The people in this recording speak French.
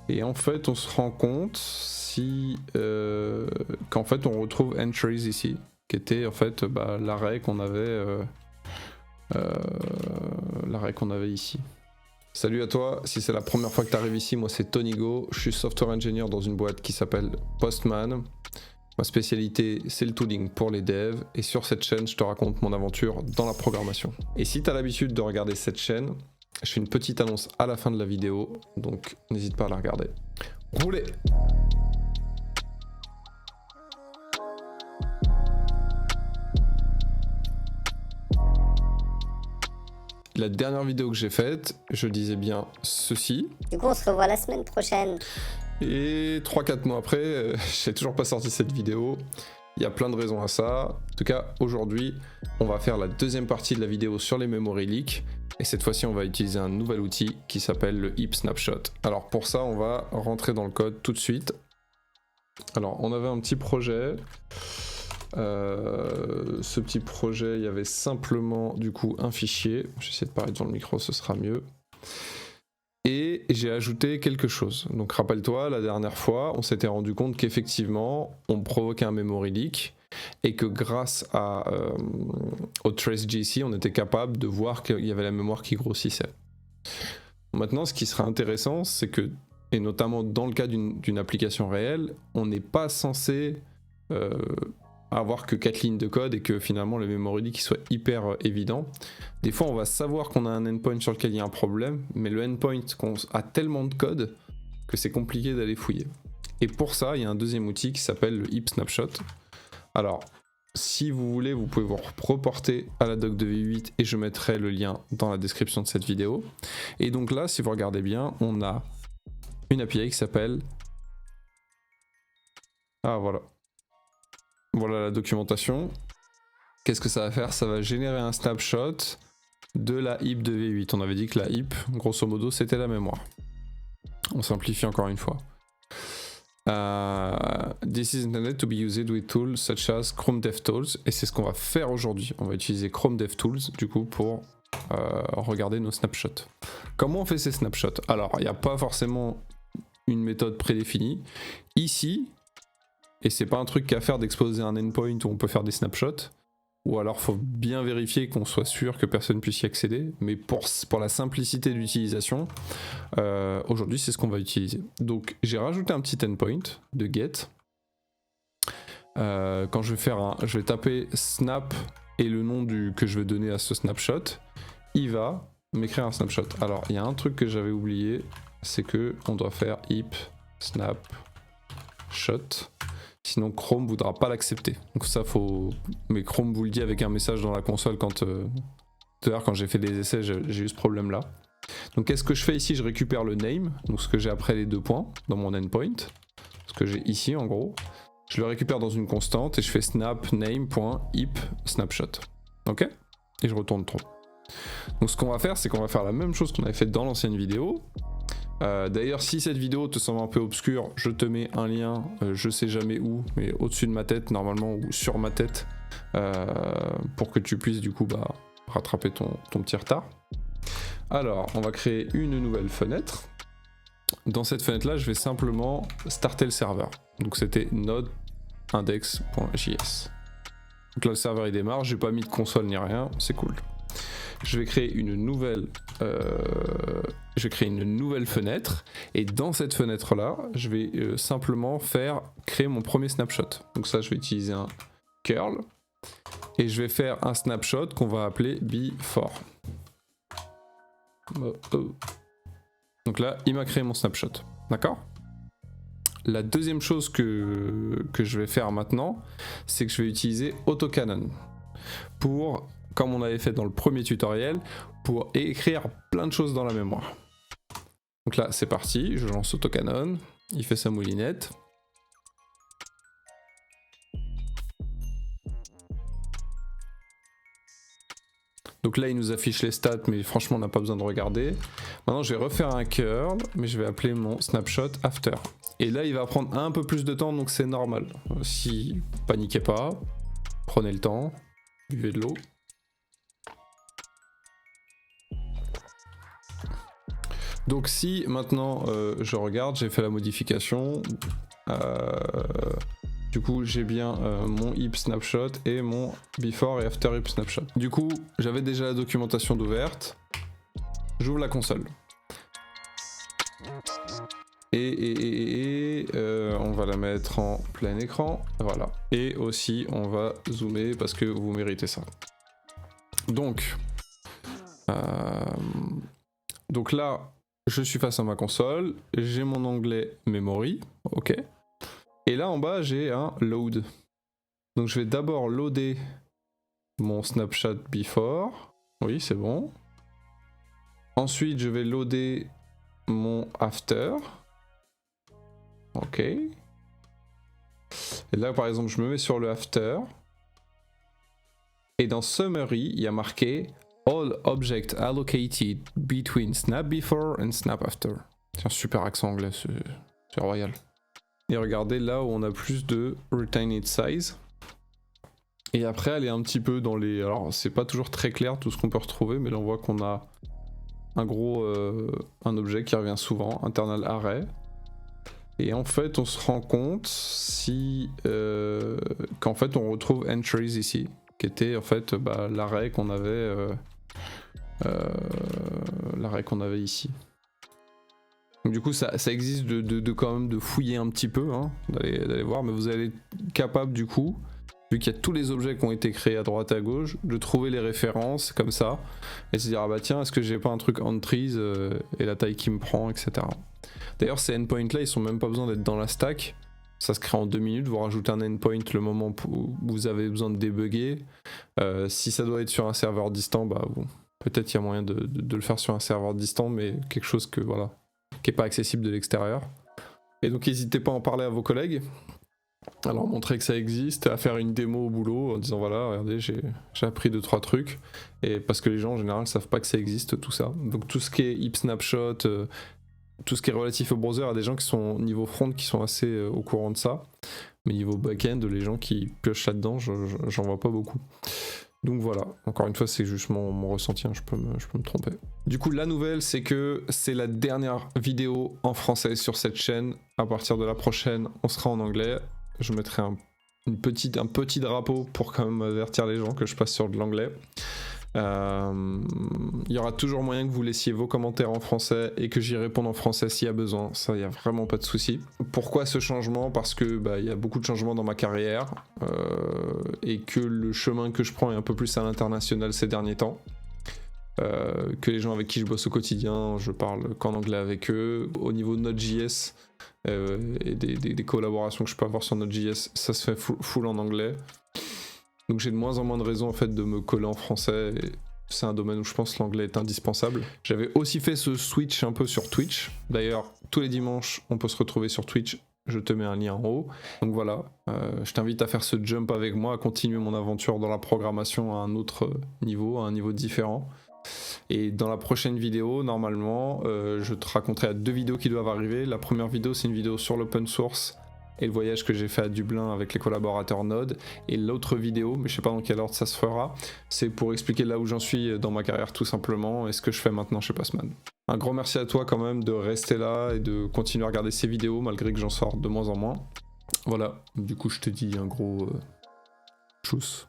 Et en fait, on se rend compte qu'en fait, on retrouve entries ici, qui était en fait l'arrêt qu'on avait, ici. Salut à toi, si c'est la première fois que tu arrives ici, moi c'est Tony Go, je suis software engineer dans une boîte qui s'appelle Postman. Ma spécialité c'est le tooling pour les devs et sur cette chaîne je te raconte mon aventure dans la programmation. Et si tu as l'habitude de regarder cette chaîne, je fais une petite annonce à la fin de la vidéo, donc n'hésite pas à la regarder. Roulez! La dernière vidéo que j'ai faite, je disais bien ceci. Du coup, on se revoit la semaine prochaine. Et 3-4 mois après, j'ai toujours pas sorti cette vidéo. Il y a plein de raisons à ça. En tout cas, aujourd'hui, on va faire la deuxième partie de la vidéo sur les memory leaks. Et cette fois-ci, on va utiliser un nouvel outil qui s'appelle le heap snapshot. Alors pour ça, on va rentrer dans le code tout de suite. Alors, on avait un petit projet. Ce petit projet, il y avait simplement du coup un fichier. J'essaie de parler dans le micro, ce sera mieux. Et j'ai ajouté quelque chose. Donc rappelle-toi, la dernière fois, on s'était rendu compte qu'effectivement, on provoquait un memory leak et que grâce au TraceGC, on était capable de voir qu'il y avait la mémoire qui grossissait. Maintenant, ce qui serait intéressant, c'est que, et notamment dans le cas d'une application réelle, on n'est pas censé avoir que 4 lignes de code et que finalement le memory leak soit hyper évident. Des fois on va savoir qu'on a un endpoint sur lequel il y a un problème, mais le endpoint a tellement de code que c'est compliqué d'aller fouiller. Et pour ça il y a un deuxième outil qui s'appelle le heap snapshot. Alors si vous voulez, vous pouvez vous reporter à la doc de V8 et je mettrai le lien dans la description de cette vidéo. Et donc là, si vous regardez bien, on a une API qui s'appelle... Ah voilà. Voilà la documentation. Qu'est-ce que ça va faire? Ça va générer un snapshot de la heap de V8. On avait dit que la heap, grosso modo, c'était la mémoire. On simplifie encore une fois. This is intended to be used with tools such as Chrome DevTools. Et c'est ce qu'on va faire aujourd'hui. On va utiliser Chrome DevTools du coup pour regarder nos snapshots. Comment on fait ces snapshots? Alors, il n'y a pas forcément une méthode prédéfinie. Ici, et c'est pas un truc qu'à faire d'exposer un endpoint où on peut faire des snapshots, ou alors faut bien vérifier qu'on soit sûr que personne puisse y accéder, mais pour la simplicité d'utilisation, aujourd'hui c'est ce qu'on va utiliser. Donc j'ai rajouté un petit endpoint de get. Quand je vais taper snap et le nom que je vais donner à ce snapshot, il va m'écrire un snapshot. Alors il y a un truc que j'avais oublié, c'est que on doit faire heap snapshot. Sinon Chrome voudra pas l'accepter. Donc ça faut... Mais Chrome vous le dit avec un message dans la console quand... Tout à l'heure quand j'ai fait des essais, j'ai eu ce problème là. Donc qu'est-ce que je fais ici? Je récupère le name, donc ce que j'ai après les deux points dans mon endpoint. Ce que j'ai ici en gros. Je le récupère dans une constante et je fais snap name.heap snapshot. Ok? Et je retourne trop. Donc ce qu'on va faire, c'est qu'on va faire la même chose qu'on avait fait dans l'ancienne vidéo. D'ailleurs si cette vidéo te semble un peu obscure, je te mets un lien, je sais jamais où, mais au-dessus de ma tête normalement ou sur ma tête, pour que tu puisses du coup rattraper ton petit retard. Alors on va créer une nouvelle fenêtre. Dans cette fenêtre là je vais simplement starter le serveur. Donc c'était node index.js. Donc là le serveur il démarre, j'ai pas mis de console ni rien, c'est cool. Je vais créer une nouvelle fenêtre et dans cette fenêtre là je vais simplement créer mon premier snapshot. Donc ça je vais utiliser un curl et je vais faire un snapshot qu'on va appeler before. Donc là il m'a créé mon snapshot, d'accord? La deuxième chose que je vais faire maintenant, c'est que je vais utiliser autocannon pour, comme on avait fait dans le premier tutoriel, pour écrire plein de choses dans la mémoire. Donc là c'est parti, je lance autocannon, il fait sa moulinette. Donc là il nous affiche les stats, mais franchement on n'a pas besoin de regarder. Maintenant je vais refaire un curl, mais je vais appeler mon snapshot after. Et là il va prendre un peu plus de temps, donc c'est normal. Si paniquez pas, prenez le temps, buvez de l'eau. Donc si maintenant je regarde, j'ai fait la modification, du coup j'ai bien mon hip snapshot et mon before et after hip snapshot. Du coup j'avais déjà la documentation d'ouverte, j'ouvre la console. Et on va la mettre en plein écran, voilà. Et aussi on va zoomer parce que vous méritez ça. Donc là, je suis face à ma console, j'ai mon onglet memory, ok. Et là en bas j'ai un load. Donc je vais d'abord loader mon snapshot before, oui c'est bon. Ensuite je vais loader mon after. Ok. Et là par exemple je me mets sur le after. Et dans summary il y a marqué all objects allocated between snap before and snap after. C'est un super accent anglais, c'est royal. Et regardez là où on a plus de retained size. Et après elle est un petit peu dans les... Alors c'est pas toujours très clair tout ce qu'on peut retrouver, mais là on voit qu'on a un objet qui revient souvent, internal array. Et en fait on se rend compte si qu'en fait on retrouve entries ici, qui était en fait l'array qu'on avait ici. Donc du coup ça existe de quand même de fouiller un petit peu, hein, d'aller voir, mais vous allez être capable du coup, vu qu'il y a tous les objets qui ont été créés à droite et à gauche, de trouver les références comme ça, et se dire ah bah tiens est-ce que j'ai pas un truc entries et la taille qui me prend, etc. D'ailleurs ces endpoints là ils sont même pas besoin d'être dans la stack, ça se crée en 2 minutes, vous rajoutez un endpoint le moment où vous avez besoin de débugger, si ça doit être sur un serveur distant, bah bon, peut-être il y a moyen de le faire sur un serveur distant, mais quelque chose que voilà, qui est pas accessible de l'extérieur. Et donc n'hésitez pas à en parler à vos collègues, à leur montrer que ça existe, à faire une démo au boulot en disant voilà regardez j'ai appris 2-3 trucs, et parce que les gens en général savent pas que ça existe tout ça. Donc tout ce qui est hip snapshot, tout ce qui est relatif au browser, il y a des gens qui sont niveau front qui sont assez au courant de ça, mais niveau back-end les gens qui piochent là-dedans j'en vois pas beaucoup. Donc voilà, encore une fois c'est juste mon ressenti, hein, je peux me tromper. Du coup la nouvelle c'est que c'est la dernière vidéo en français sur cette chaîne. À partir de la prochaine on sera en anglais. Je mettrai un petit drapeau pour quand même avertir les gens que je passe sur de l'anglais. Il y aura toujours moyen que vous laissiez vos commentaires en français et que j'y réponde en français s'il y a besoin, ça il n'y a vraiment pas de souci. Pourquoi ce changement? Parce que il y a beaucoup de changements dans ma carrière et que le chemin que je prends est un peu plus à l'international ces derniers temps. Que les gens avec qui je bosse au quotidien, je parle qu'en anglais avec eux. Au niveau de Node.js et des collaborations que je peux avoir sur Node.js, ça se fait full en anglais. Donc j'ai de moins en moins de raisons en fait de me coller en français. C'est un domaine où je pense que l'anglais est indispensable. J'avais aussi fait ce switch un peu sur Twitch. D'ailleurs, tous les dimanches, on peut se retrouver sur Twitch. Je te mets un lien en haut. Donc voilà, je t'invite à faire ce jump avec moi, à continuer mon aventure dans la programmation à un autre niveau, à un niveau différent. Et dans la prochaine vidéo, normalement, je te raconterai 2 vidéos qui doivent arriver. La première vidéo, c'est une vidéo sur l'open source et le voyage que j'ai fait à Dublin avec les collaborateurs Node. Et l'autre vidéo, mais je sais pas dans quel ordre ça se fera, c'est pour expliquer là où j'en suis dans ma carrière tout simplement et ce que je fais maintenant chez Postman. Un grand merci à toi quand même de rester là et de continuer à regarder ces vidéos malgré que j'en sors de moins en moins. Voilà, du coup je te dis un gros tchuss.